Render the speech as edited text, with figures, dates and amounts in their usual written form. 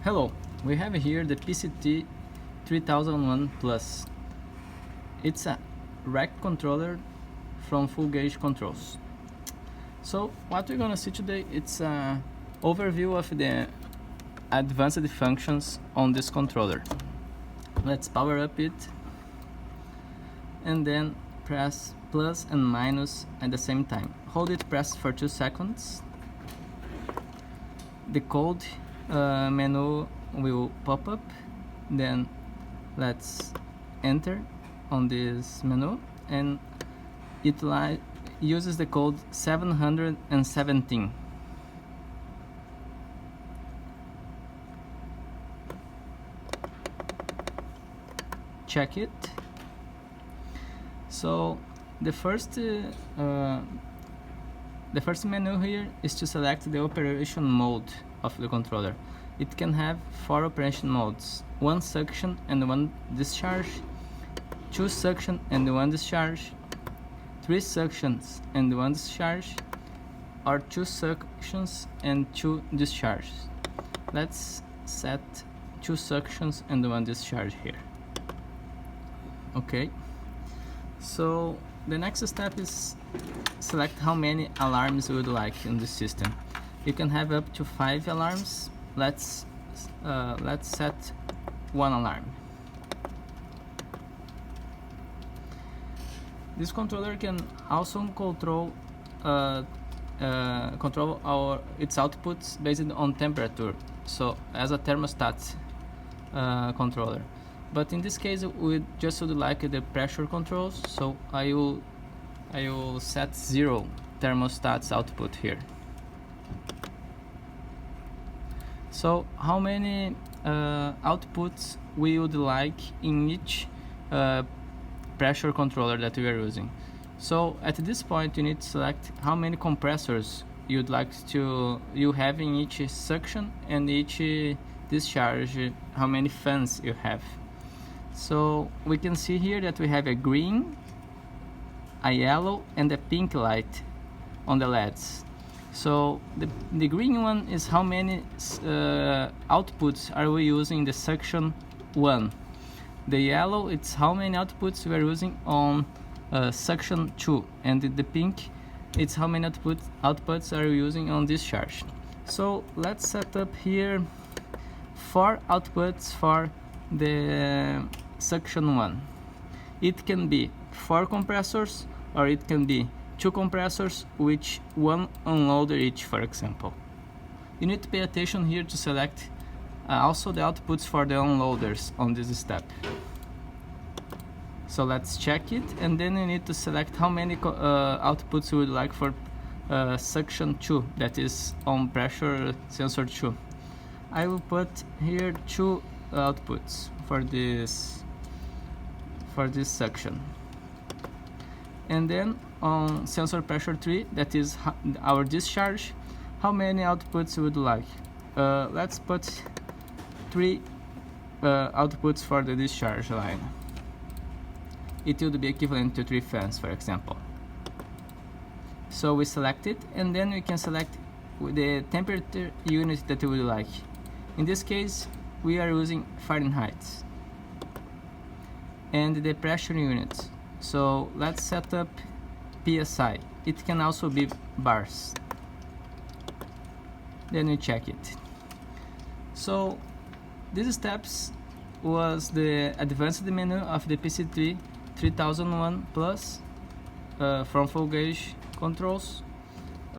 Hello, we have here the PCT-3001 Plus. It's a rack controller from full gauge controls. So what we're gonna see today, it's an overview of the advanced functions on this controller. Let's power up it and then press plus and minus at the same time. Hold it pressed for 2 seconds. The code menu will pop up, then let's enter on this menu, and it uses the code 717. Check it. So the first menu here is to select the operation mode of the controller. It can have 4 operation modes: 1 suction and 1 discharge, 2 suction and 1 discharge, 3 suctions and 1 discharge, or 2 suctions and 2 discharges. Let's set 2 suctions and 1 discharge here. Okay, so the next step is select how many alarms you would like in the system. You can have up to 5 alarms. Let's set 1 alarm. This controller can also control its outputs based on temperature, so as a thermostat controller. But in this case, we just would like the pressure controls, so I will set 0 thermostats output here. So how many outputs we would like in each pressure controller that we are using? So at this point, you need to select how many compressors you'd like you have in each suction and each discharge, how many fans you have. So we can see here that we have a green, a yellow, and a pink light on the LEDs. So the green one is how many outputs are we using in the suction 1. The yellow, it's how many outputs we are using on suction 2, and the pink, it's how many outputs are we using on discharge. So let's set up here 4 outputs for the suction 1. It can be 4 compressors, or it can be 2 compressors with 1 unloader each, for example. You need to pay attention here to select also the outputs for the unloaders on this step. So let's check it, and then you need to select how many outputs you would like for suction 2, that is on pressure sensor 2. I will put here 2 outputs for this suction. And then on sensor pressure 3, that is our discharge, how many outputs you would like? Let's put 3 outputs for the discharge line. It would be equivalent to 3 fans, for example. So we select it, and then we can select the temperature unit that we would like. In this case, we are using Fahrenheit. And the pressure unit, so let's set up PSI. It can also be bars. Then we check it. So these steps was the advanced menu of the PCT-3001 Plus from full gauge controls.